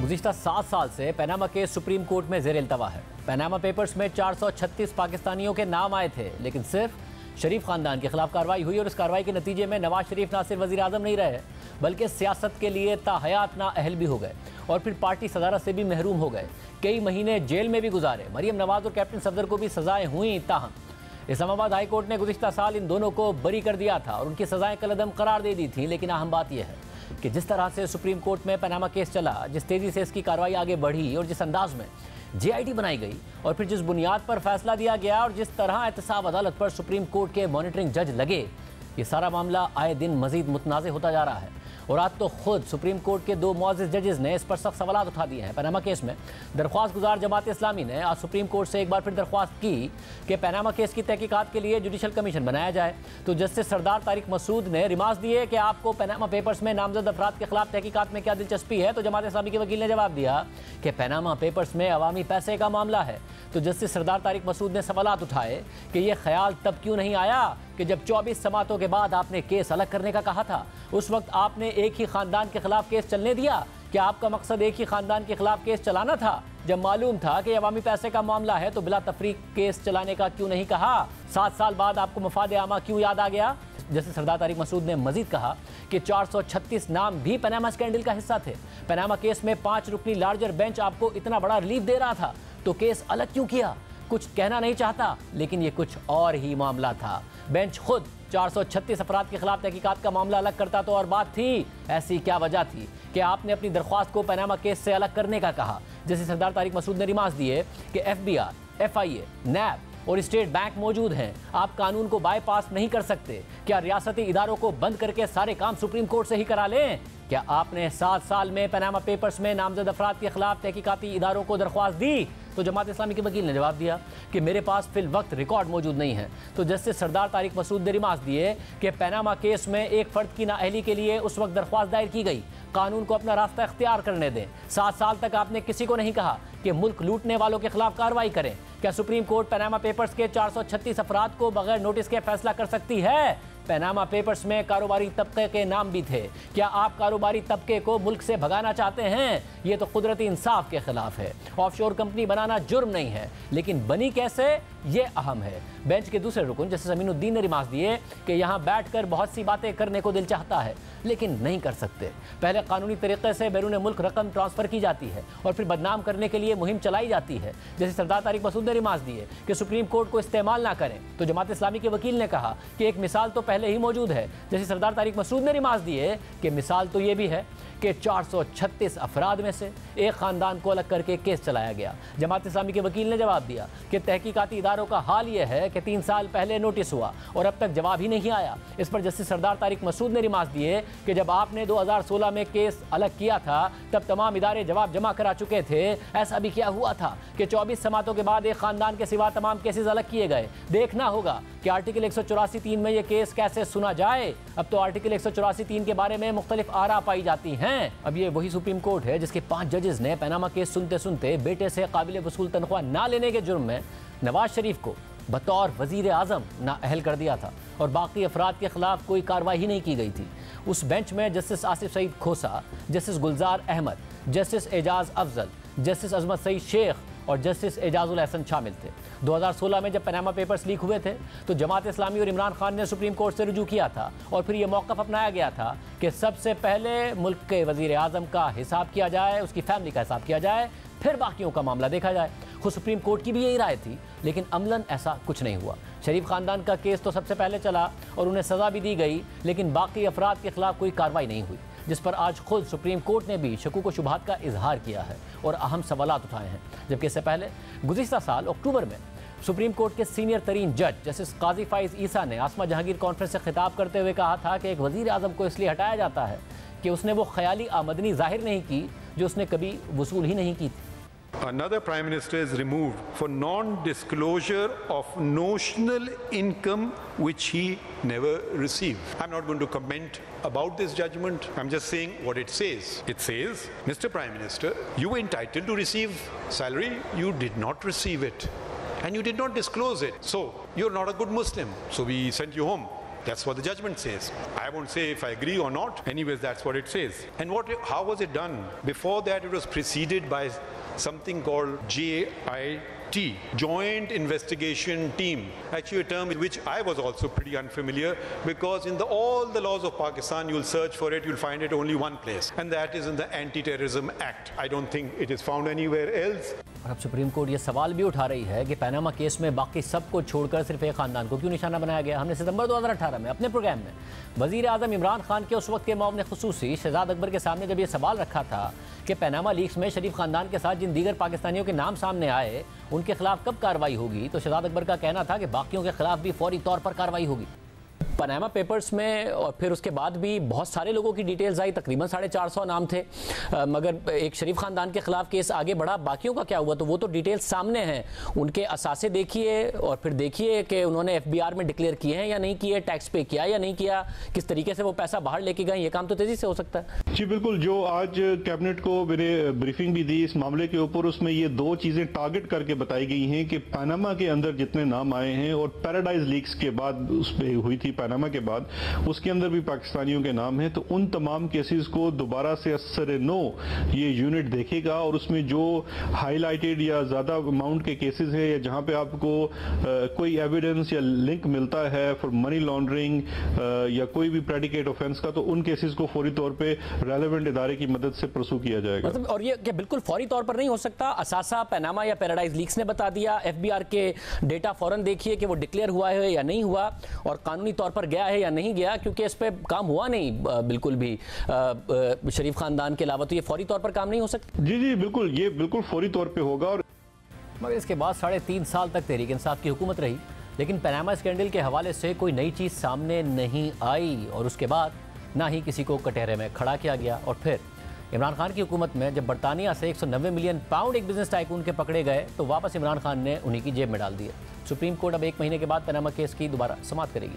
गुज़िश्ता 7 साल से Panama case supreme court में ज़ेर इल्तवा है। पनामा पेपर्स में 436 पाकिस्तानियों के नाम आए थे, लेकिन सिर्फ शरीफ खानदान के खिलाफ कार्रवाई हुई और इस कार्रवाई के नतीजे में नवाज शरीफ ना सिर्फ वज़ीर आज़म नहीं रहे, बल्कि सियासत के लिए ताहयात नाअहल भी हो गए और फिर पार्टी सदारत से भी महरूम हो गए। कई महीने जेल में भी गुजारे। मरियम नवाज और कैप्टन सफदर को भी सजाएं हुई, ताहम इस्लामाबाद हाई कोर्ट ने गुज़िश्ता साल इन दोनों को बरी कर दिया था और उनकी सजाएं कलअदम करार दे दी थी। लेकिन अहम बात यह है कि जिस तरह से सुप्रीम कोर्ट में पनामा केस चला, जिस तेज़ी से इसकी कार्रवाई आगे बढ़ी और जिस अंदाज में JIT बनाई गई और फिर जिस बुनियाद पर फैसला दिया गया और जिस तरह एहतसाब अदालत पर सुप्रीम कोर्ट के मॉनिटरिंग जज लगे, ये सारा मामला आए दिन मजीद मुतनाज़ होता जा रहा है। और आज तो खुद सुप्रीम कोर्ट के 2 मुअज़्ज़िज़ जजेस ने इस पर सख्त सवाल उठा दिए हैं। पनामा केस में दरख्वास्त गुजार जमात इस्लामी ने आज सुप्रीम कोर्ट से एक बार फिर दरख्वास्त की कि पनामा केस की तहकीकात के लिए जुडिशल कमीशन बनाया जाए। तो जस्टिस सरदार तारिक मसूद ने रिमार्क्स दिए कि आपको पनामा पेपर्स में नामजद अफराद के खिलाफ तहकीकात में क्या दिलचस्पी है। तो जमात इस्लामी के वकील ने जवाब दिया कि पनामा पेपर्स में अवामी पैसे का मामला है। तो जस्टिस सरदार तारिक मसूद ने सवाल उठाए कि यह ख्याल तब क्यों नहीं आया कि जब 24 समातों के बाद आपने केस अलग करने का कहा था, उस वक्त आपने एक ही खानदान के खिलाफ केस चलने दिया। क्या आपका मकसद एक ही खानदान के खिलाफ केस चलाना था? जब मालूम था कि अवामी पैसे का मामला है तो बिला तफरीक केस चलाने का क्यों नहीं कहा? 7 साल बाद आपको मफाद आमा क्यों याद आ गया? जैसे सरदार तारिक मसूद ने मजीद कहा कि 436 नाम भी पनामा स्कैंडल का हिस्सा थे। पनामा केस में 5 रुकनी लार्जर बेंच आपको इतना बड़ा रिलीफ दे रहा था, तो केस अलग क्यों किया? कुछ कहना नहीं चाहता, लेकिन ये कुछ और ही मामला था। बेंच खुद 436 अफराद के खिलाफ तहकीकात का मामला अलग करता तो और बात थी। ऐसी क्या वजह थी कि आपने अपनी दरख्वास्त को पनामा केस से अलग करने का कहा? जैसे सरदार तारिक मसूद ने रिमार्क्स दिए कि FBI, FIA, NAB और स्टेट बैंक मौजूद हैं। आप कानून को बाईपास नहीं कर सकते। क्या रियासती इदारों को बंद करके सारे काम सुप्रीम कोर्ट से ही करा लें? क्या आपने 7 साल में पनामा पेपर्स में नामजद अफराद के खिलाफ तहकीकाती इदारों को दरख्वास्त दी? तो जमात इस्लामी के वकील ने जवाब दिया कि मेरे पास फिल वक्त रिकॉर्ड मौजूद नहीं है। तो जस्टिस सरदार तारिक मसूद ने रिमार्क्स दिए कि पनामा केस में एक फर्द की नाअहली के लिए उस वक्त दरख्वास्त दायर की गई। कानून को अपना रास्ता इख्तियार करने दें। 7 साल तक आपने किसी को नहीं कहा कि मुल्क लूटने वालों के खिलाफ कार्रवाई करें। क्या सुप्रीम कोर्ट पनामा पेपर्स के 436 अफराद को बगैर नोटिस के फैसला कर सकती है? पनामा पेपर्स में कारोबारी तबके के नाम भी थे। क्या आप कारोबारी तबके को मुल्क से भगाना चाहते हैं? ये तो कुदरती इंसाफ के खिलाफ है। ऑफशोर कंपनी बनाना जुर्म नहीं है, लेकिन बनी कैसे, ये अहम है। बेंच के दूसरे रुकन जैसे ज़मीनुद्दीन ने रिमार्क्स दिए कि यहाँ बैठकर बहुत सी बातें करने को दिल चाहता है, लेकिन नहीं कर सकते। पहले कानूनी तरीके से बैरून मुल्क रकम ट्रांसफ़र की जाती है और फिर बदनाम करने के लिए मुहिम चलाई जाती है। जैसे सरदार तारिक मसूद ने रिमार्क्स दिए कि सुप्रीम कोर्ट को इस्तेमाल ना करें। तो जमात इस्लामी के वकील ने कहा कि एक मिसाल तो पहले ही मौजूद है। जैसे सरदार तारिक मसूद ने रिमार्क्स दिए कि मिसाल तो ये भी है कि 436 अफराद में से एक खानदान को अलग करके केस चलाया गया। जमात इस्लामी के वकील ने जवाब दिया कि तहकीकाती इदारों का हाल यह है कि 3 साल पहले नोटिस हुआ और अब तक जवाब ही नहीं आया। इस पर जस्टिस सरदार तारिक मसूद ने रिमार्क्स दिए कि जब आपने 2016 में केस अलग किया था तब तमाम इदारे जवाब जमा करा चुके थे। ऐसा भी क्या हुआ था कि 24 समातों के बाद एक खानदान के सिवा तमाम केसेस अलग किए गए? देखना होगा कि आर्टिकल 184(3) में यह केस कैसे सुना जाए। अब तो आर्टिकल 184(3) के बारे में मुख्तलिफ आरा पाई जाती हैं। अब ये वही सुप्रीम कोर्ट है जिसके 5 जजेस ने पनामा केस सुनते सुनते बेटे से काबिल वसूल तनख्वाह ना लेने के जुर्म में नवाज शरीफ को बतौर वजीर आज़म नाअहल कर दिया था और बाकी अफराद के खिलाफ कोई कार्रवाई ही नहीं की गई थी। उस बेंच में जस्टिस आसिफ सईद खोसा, जस्टिस गुलजार अहमद, जस्टिस एजाज अफजल, जस्टिस अजमत सईद शेख और जस्टिस एजाजुल हसन शामिल थे। 2016 में जब पनामा पेपर्स लीक हुए थे तो जमात इस्लामी और इमरान खान ने सुप्रीम कोर्ट से रुजू किया था और फिर यह मौक़िफ़ अपनाया गया था कि सबसे पहले मुल्क के वज़ीर आज़म का हिसाब किया जाए, उसकी फैमिली का हिसाब किया जाए, फिर बाकियों का मामला देखा जाए। खुद सुप्रीम कोर्ट की भी यही राय थी, लेकिन अमलन ऐसा कुछ नहीं हुआ। शरीफ ख़ानदान का केस तो सबसे पहले चला और उन्हें सज़ा भी दी गई, लेकिन बाकी अफराद के खिलाफ कोई कार्रवाई नहीं हुई, जिस पर आज खुद सुप्रीम कोर्ट ने भी शकूक व शुबहात का इजहार किया है और अहम सवालात उठाए हैं। जबकि इससे पहले गुज़िश्ता साल अक्टूबर में सुप्रीम कोर्ट के सीनियर तरीन जज जस्टिस काजी फाइज ईसा ने आसमा जहांगीर कॉन्फ्रेंस से खिताब करते हुए कहा था कि एक वज़ीर आज़म को इसलिए हटाया जाता है कि उसने वो ख्याली आमदनी जाहिर नहीं की जो उसने कभी वसूल ही नहीं की थी। Another Prime Minister is removed for non-disclosure of notional income which he never received. I'm not going to comment about this judgment. I'm just saying what it says. It says, Mr. Prime Minister, you were entitled to receive salary. You did not receive it. And you did not disclose it. So, you're not a good Muslim. So we sent you home. That's what the judgment says. I won't say if I agree or not. Anyways, that's what it says. And how was it done? Before that, it was preceded by something called JIT, Joint Investigation Team. Actually, a term with which I was also pretty unfamiliar, because in all the laws of Pakistan, you'll search for it, you'll find it only one place, and that is in the Anti-Terrorism Act. I don't think it is found anywhere else. और अब supreme court ये सवाल भी उठा रही है कि Panama case में बाकी सबको छोड़कर सिर्फ एक खानदान को क्यों निशाना बनाया गया। हमने सितंबर 2018 में अपने प्रोग्राम में वजीर आजम इमरान खान के उस वक्त के मुआविन खुसूसी शहजाद अकबर के सामने जब ये सवाल रखा था कि पनामा लीक्स में शरीफ खानदान के साथ जिन दीगर पाकिस्तानियों के नाम सामने आए उनके खिलाफ कब कार्रवाई होगी, तो शहजाद अकबर का कहना था कि बाकियों के खिलाफ भी फौरी तौर पर कार्रवाई होगी। पनामा पेपर्स में और फिर उसके बाद भी बहुत सारे लोगों की डिटेल्स आई, तकरीबन 450 नाम थे, मगर एक शरीफ खानदान के खिलाफ केस आगे बढ़ा। बाकियों का क्या हुआ, तो वो तो डिटेल्स सामने हैं, उनके असासे देखिए और फिर देखिए कि उन्होंने एफबीआर में डिक्लेयर किए हैं या नहीं किए, टैक्स पे किया या नहीं किया, किस तरीके से वो पैसा बाहर लेके गए, ये काम तो तेजी से हो सकता है। जी बिल्कुल, जो आज कैबिनेट को मैंने ब्रीफिंग भी दी इस मामले के ऊपर, उसमें ये दो चीजें टारगेट करके बताई गई हैं कि पनामा के अंदर जितने नाम आए हैं और पैराडाइज लीक्स के बाद उसमें हुई थी पनामा के बाद, उसके अंदर भी पाकिस्तानियों के नाम हैं, तो उन तमाम केसेस को दोबारा से असर नो ये यूनिट देखेगा और उसमें जो हाईलाइटेड या ज्यादा अमाउंट के केसेस हैं या जहां पे आपको कोई एविडेंस या लिंक मिलता है फॉर मनी लॉन्ड्रिंग या कोई भी प्रेडिकेट ऑफेंस का, तो उन केसेस को फौरी तौर पे रेलेवेंट इदारे की मदद से परसू किया जाएगा। मतलब और ये क्या बिल्कुल फौरी तौर पर नहीं हो सकता? असासा, पनामा या पैराडाइज लीक्स ने बता दिया, एफबीआर के डेटा फौरन देखिए कि वो डिक्लेयर हुआ है या नहीं हुआ और कानूनी तौर पर गया है या नहीं गया, क्योंकि इस पे काम हुआ नहीं बिल्कुल भी शरीफ खानदान के अलावा, तो ये फौरी तौर पर काम नहीं हो सकता। जी जी बिल्कुल, ये बिल्कुल फौरी तौर पे होगा। और मगर इसके बाद 3.5 साल तक तहरीक इंसाफ की हुकूमत रही, लेकिन पनामा स्कैंडल के हवाले से कोई नई चीज सामने नहीं आई और उसके बाद ना ही किसी को कटहरे में खड़ा किया गया। और फिर इमरान खान की हुकूमत में जब बरतानिया से 190 मिलियन पाउंड एक बिजनेस टाइकून के पकड़े गए, तो वापस इमरान खान ने उन्हीं की जेब में डाल दिए। सुप्रीम कोर्ट अब 1 महीने के बाद पनामा केस की दोबारा समाअत करेगी।